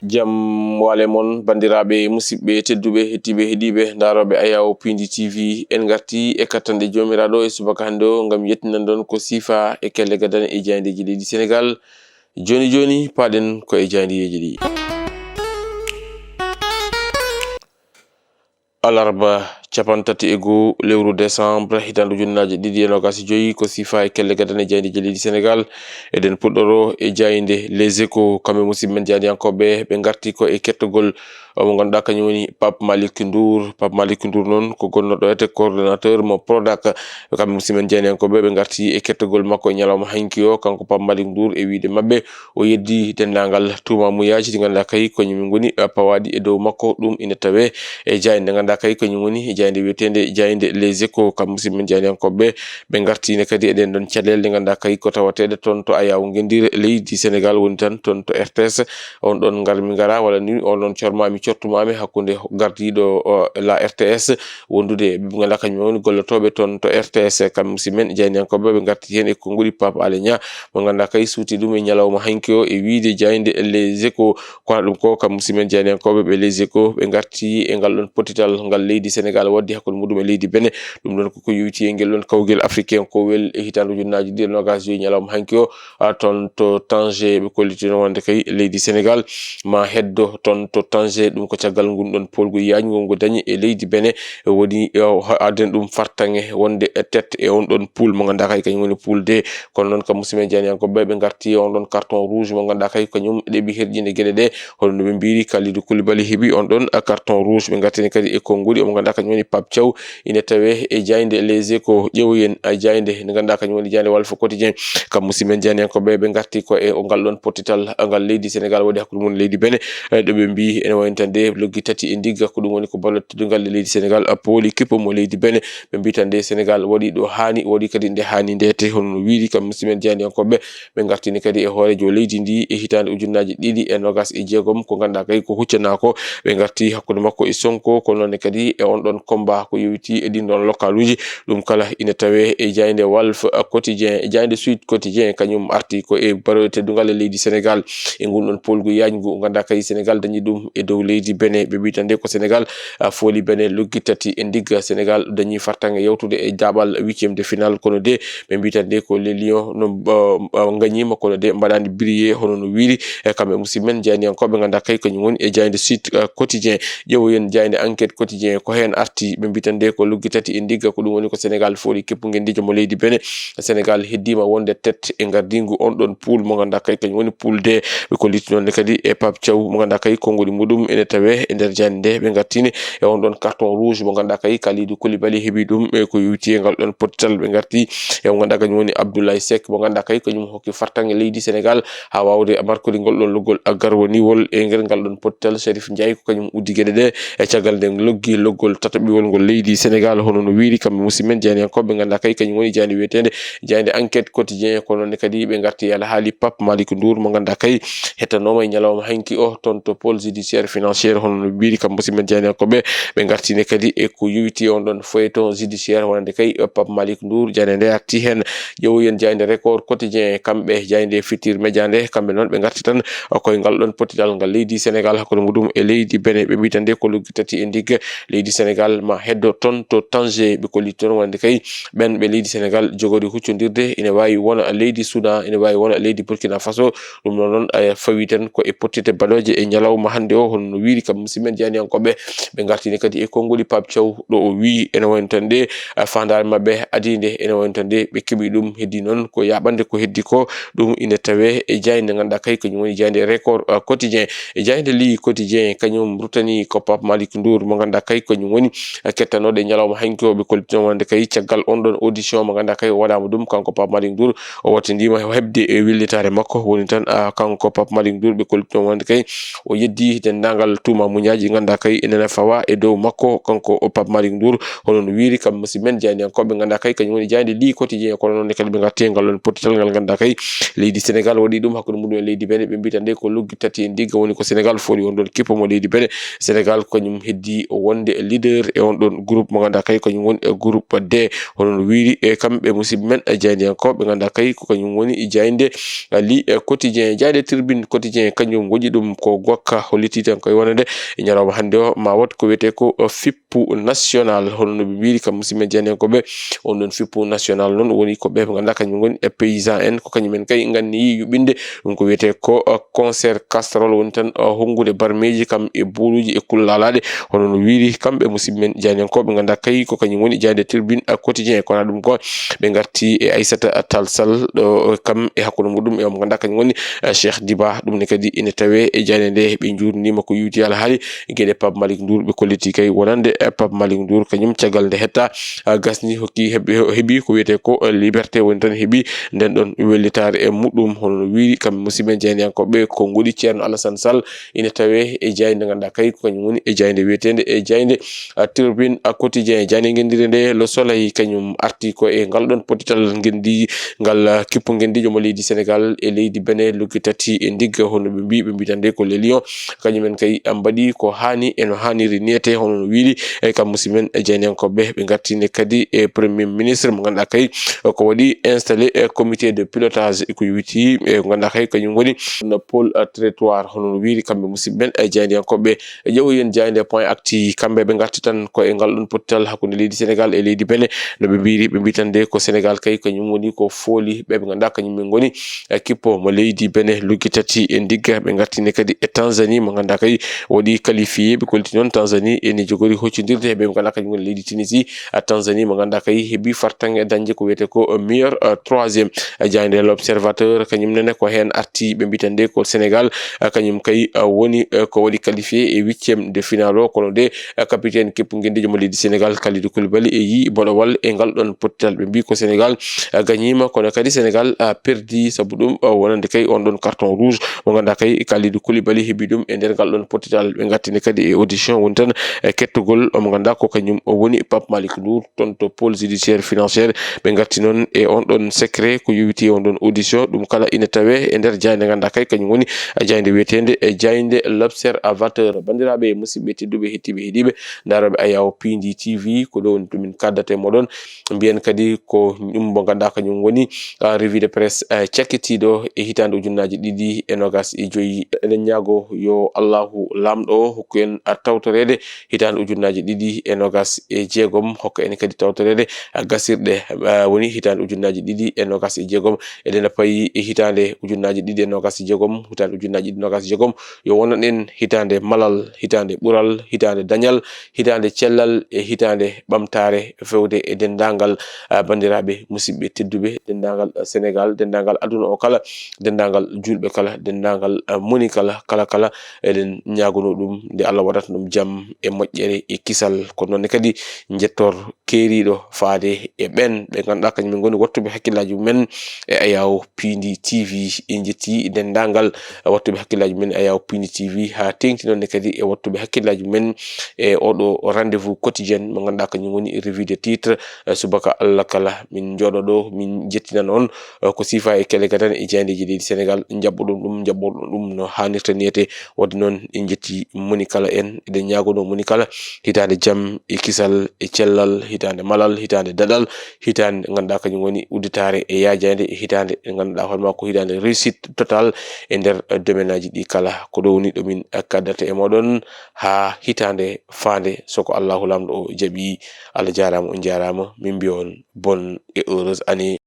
jam wale mon bandiraɓe musidɓe tedduɓe hettiɓe heeɗiɓe daroɓe Ayaw Pindi TV en garti e kattande jomiraɗo e subaka hande o gam yettinan ɗon ko sifa e kelle gadane e jaydeji leydi Sénégal. Joni paɗen ko e jaydiyeji ɗi. Alarba capantati e goo lewru décembre hitandu junnaje ɗiɗi e nogas joyi ko sifa e kelle gadane jaydeji leydi Sénégal. Eɗen puɗɗoro e jayde Les Échos kamɓe musidɓe men jadiyankoɓe ɓe garti ko e kettogol mo ganduɗa kañum woni Pape Malick Ndour noon ko gonnoɗo ete coordonnateur mo Prodac kamɓe musidɓe men jadiyankoɓe ɓe garti e kettogol makko e ñalawma hanki o kanko Pape Malick Ndour e wiide mabɓe o yeddi dendagal tumamuyaji ɗi ganduɗa kay koñum goni pawaɗi e dow makko ɗum ina tawe e jayde nde ganduɗa kay koñum woni jayde wiyetede jayde Les Échos kamɓe musidɓe men jadiyankoɓe ɓe gartine kadi eɗen ɗon caɗele ɗe ganduɗa kay ko tawateɗe toon to Ayaw Guendire leydi Sénégal woni tan toon to RTS on ɗon garmi gara walla ni on ɗon cormami cottumami hakkude gardiɗo la RTS wondude ɓe ganduɗa kañum woni gollotoɓe toon to RTS kamɓe musidɓe men jadiyankoɓe ɓe garti hen e konnguli Pape Alé Niang mo ganduɗa kay suuti ɗum e ñalawma hanki o e wiide jayde Les Échos kono ɗum ko kamɓe musidɓe men jadiyankoɓe ɓe Les Échos ɓe garti e ngal ɗon potital ngal leydi Sénégal waddi hakkude muɗum e leydi Benin ɗum ɗon koko yowiti e ngel ɗon kawguel africain ko wel e hitandu junnaji ɗiɗi e nogas joyi ñalawma hanki o toon to Tanger ɓe kollitino wonde kay leydi Sénégal ma heddo toon to Tanger ɗum ko caggal ngun ɗon polgu yaji ngongo dañi e leydi Benin woni adden ɗum fartange wonde tête e on ɗon poule mo ganduɗa kay kañum woni poule D kono noon kam musidɓe janiyankoɓe ɓe garti on ɗon carton rouge mo ganduɗa kay kañum ɗeɓi herƴinde gueɗe ɗe hono no ɓe mbiri Kalidou Koulibaly heeɓi on ɗon carton rouge ɓe gartini kadi e konnguli omo ganduɗa kañum woni Pape Thiaw ina tawe e jayde Les Échos ƴeewoyen jayde nde ganduɗa kañum woni jayde Walf Quotidien kam musidɓe janiyankoɓe ɓe garti ko e ngal ɗon potital ngal leydi Sénégal waɗi hakkude mum leydi Benin ɗo ɓe mbi ene wayitande loggi tati e ndigga ko ɗum woni ko ballot teddungal leydi Sénégal pooli kippo mo leydi Benin ɓe mbi tan nde Sénégal waɗi ɗo hani waɗi kadi nde hani ndete hono no wiiri kam musidɓe janiyankoɓe ɓe gartini kadi e hoorejo leydi ndi e hitande ujunnaje ɗiɗi e nogas e jeegom ko ganduɗa kay ko huccanako ɓe garti hakkude makko e Sonko ko noonne kadi e on ɗon combat ko yowiti e ɗin ɗon local uji ɗum kala ina tawe e jayde Walf Quotidien e jayde Sud Quotidien kañum arti ko e baro teddungal e leydi Sénégal e ngun ɗon polgu yajgu ganduɗa kay Sénégal dañi ɗum e dow leydi Benin ɓe mbitande ko Sénégal fooli Benin loggi tati e ndigga Sénégal dañi fartange yewtude e jaɓal 8e de finale kono de ɓe mbitande ko les Lions no gagnima kono de mbaɗani briller hono no wiiri kamɓe musidɓe men janiyankoɓe ganduɗa kay kañum woni e jayde Sud Quotidien ƴeewoyen jayde Enquête Quotidien ko hen arti ɓe mbitande ko loggi tati e ndigga ko ɗum woni ko Sénégal fooli keppuguel mo leydi Benin Sénégal heddima wonde tête e gardingu on ɗon poule mo ganduɗa kay kañum woni poule D ɓe kolliti nonne kadi e Pape Thiaw mo ganduɗa kay konnguli muɗum ene tawe e nder jande nde ɓe gartini e on ɗon carton rouge mo ganduɗa kay Kalidou Koulibaly heeɓi ɗum e ko yowiti e ngal ɗon potital ɓe garti e mo ganduɗa kañum woni Abdoulaye Seck mo ganduɗa kay kañum hokki fartange leydi Sénégal ha wawde markude ngol ɗon loggol garwoniwol e nder ngal ɗon potital Chérif Ndiaye ko kañum uddi gueɗe ɗe e caggal nden loggi loggol tataɓiwol ngol leydi Sénégal hono no wiiri kamɓe musidɓe men janiyankoɓe ganduɗa kay kañum woni jande wiyetede jande Enquête Quotidien ko nonne kadi ɓe garti ala haali Pape Malick Ndour mo ganduɗa kay hettanoma e ñalawma hanki o toon to pôle judiciaire financiére hono no mbiri kamɓe musidɓe men janiyankoɓe ɓe gartine kadi e ko yowiti on ɗon feuilleton judiciaire wonande kay Pape Malick Ndour jande nde arti hen ƴeewoyen jayde Record Quotidien kamɓe jayde Futurs Médias nde kamɓe noon ɓe garti tan koye ngal ɗon potital ngal leydi Sénégal hakkude muɗum e leydi Benin ɓe mbitande ko loggi tati e ndigga leydi Sénégal ma heddo toon to Tanger ɓe kolli toon wonde kay ɓen ɓe leydi Sénégal jogori huccodirde ine wawi wona leydi Soudan ine wawi wona leydi Burkina Faso ɗum noon fawi tan ko e pottite baloje e ñalawma hande o hono no wiiri kam musidɓe men janiyankoɓe ɓe gartini kadi e konnguli Pape Thiaw ɗo o wi ene woni tan de fandare mabɓe adide ene woni tan de ɓe keeɓi ɗum heddi noon ko yaɓande ko heddi ko ɗum ine tawe e jayde ganduɗa kay kañum woni jayde Record Quotidien e jayde Li Quotidien kañum rutani ko Pape Malick Ndour mo ganduɗa kay kañum woni kettanoɗe e ñalawma hanki o ɓe kollitino wonde kay caggal on ɗon audition mo ganduɗa kay o waɗama ɗum kanko Pape Malick Ndour o wattindima hebde e willitare makko woni tan kanko Pape Malick Ndour ɓe kollitino wonde kay o yeddi dendagal bangal tuma muñaji ganda kay enena fawa e dow makko kanko o Pape Malick Ndour honon wiiri kam musidmen jayndiyankoɓe ganda kay kañum woni jayde li quotidien kono noon kadi ɓe garti ngal ɗon potital ngal ganda kay leydi Sénégal waɗi ɗum hakkude muɗum e leydi Benin ɓe mbita nde ko luggi tati e ndigga woni ko Sénégal fooli on ɗon kippo mo leydi Benin Sénégal kañum heddi wonde leader e on ɗon groupe mo ganda kay kañum woni e groupe D honon wiiri e kamɓe musidɓe men jayndiyankoɓe ganda kay ko kañum woni jayde li quotidien jayde tribune quotidien kañum woɗi ɗum ko gokka holliti tan koye wonande e ñalawma hande o ma wat ko wiyete ko fippu national hono no ɓe mbiri kam musidɓe jayndiyankoɓe on ɗon fippu national noon woni ko ɓe ganda kañum woni e paysan en ko kañumen kay ganni yuɓinde ɗum ko wiyete ko concert casserole woni tan hongude barmeji kam e boluji e kullalaɗe hono no wiiri kamɓe musidɓe men jayndiyankoɓe ganda kay ko kañum woni jayde tribune quotidien kono ɗum ko ɓe garti e Aissata Tall Sall ɗo kam e hakkude muɗum e mo ganda kañum woni Cheikh Diba ɗum ne kadi ine tawe e jayde nde ɓe jurnima ko yuti ala haali gueɗe Pape Malick Ndour ɓe kolliti kay wonande Pape Malick Ndour kañum caggal nde hetta gasni hokki heeɓi ko wiyete ko liberté woni tan heeɓi nden ɗon wellitare e muɗum hono no wiiri kamɓe musidɓe jayndiyankoɓe ko goɗi ceerno Alassane Sall ine tawe e jayde ganda kay ko kañum woni e jayde wiyetede e jayde tribune quotidien jayde gendire nde Le Soleil kañum arti ko e ngal ɗon potital gendi ngal kippo gendijo mo leydi Sénégal e leydi Benin luggi tati e ndigga hono ɓe mbitande ko les lions kañumen kay mbaɗi ko hani eno haniri niyete hono no wiiri e kam musidɓe men jayndiyankoɓe ɓe gartine kadi e premier ministre mo ganduɗa kay ko waɗi installé comité de pilotage ko witi e ko ganduɗa kay kañum woni no pôle territoire hono no wiiri kamɓe musidɓe men jayndiyankoɓe ƴeewoyen jayde point acti kamɓe ɓe garti tan ko e ngal ɗon potital hakkude leydi Sénégal e leydi Benin no ɓe mbiri ɓe mbitande ko Sénégal kay kañum woni ko fooli ɓe ganduɗa kañum men goni kippo mo leydi Benin luggi tati e ndigga ɓe gartine kadi e Tanzanie mo ganduɗa kay waɗi qualifié ɓe kolti noon Tanzanie ene jogori hoccodirde e ɓe ganduɗa kañum woni leydi Tunisie Tanzanie mo ganduɗa kay heeɓi fartange e dañde ko wiyete ko meilleur troisiéme jayde l'observateur kañum nene ko hen arti ɓe mbitande ko Sénégal kañum kay woni ko waɗi qualifié e 8e de finale o kono de capitaine kippo gendijo mo leydi Sénégal Kalidou Koulibaly e yi boɗowal e ngal ɗon potital ɓe mbi ko Sénégal gagnima kono kadi Sénégal perdi saabu ɗum wonande kay on ɗon carton rouge mo ganduɗa kay Kalidou Koulibaly heeɓi ɗum e nder ngal ɗon potital ɓe gartini kadi e audition woni tan kettugol mo ganduɗa ko kañum woni Pape Malick Ndour toon to pôle judiciaire financiére ɓe garti noon e on ɗon secret ko yowiti on ɗon audition ɗum kala ina tawe e nder jayde ganduɗa kay kañum woni jayde wiyetede e jayde l'observateur bandiraɓe musidɓe tedduɓe hettiɓe heeɗiɓe daroɓe Ayaw Pindi TV ko ɗo woni ɗumin kaddate moɗon mbiyen kadi ko ɗum mo ganduɗa kañum woni revue de presse cakkitiɗo e hitande ujunnaji 2025 eɗen ñaago yo Allahu lamɗo hokku en tawtorede hitande ujunnaji 2026 hokka en kadi tawtorede gasirɗe woni hitande ujunnaji 2026 eɗen payi e hitande ujunnaji 2026 hitande ujunnaji 2026 yo wonan en hitande malal hitande ɓural hitande dañal hitande cellal e hitande ɓamtare fewde e dendagal bandiraɓe musidɓe tedduɓe dendagal Sénégal dendagal aduna o kala dendagal julɓe kala dendagal moni kala kala eɗen ñagono ɗum nde Allah waɗata ɗum jaam e moƴƴere e kisal ko noonne kadi jettor keeriɗo faade e ɓen ɓe ganduɗa kañumen goni wattuɓe hakkillaji mumen e Ayaw Pindi TV e jetti dendagal wattuɓe hakkillaji mumen e Ayaw Pindi TV ha tengti nonne kadi e wattuɓe hakkillaji mumen e oɗo rendez-vous quotidien mo ganduɗa kañum woni revue de titre subaka Allah kala min jooɗo ɗo min jettinan on ko sifa e kele gadan e jayndeji leydi Sénégal jabboɗon ɗum no hannirta niyete wadde noon en jetti moni kala en eɗen ñagono moni kala hitande jaam e kisal e cellal hitande malal hitande daɗal hitande ganduɗa kañum woni udditare e yajande e hitande ganduɗa hoorema ko hitande réussite totale e nder domaine aji ɗi kala ko ɗo woni ɗomin kaddata e moɗon ha hitande fande soko Allahu lamɗo o jaaɓi Allah jarama on jarama min mbiya on bonne et heureuse année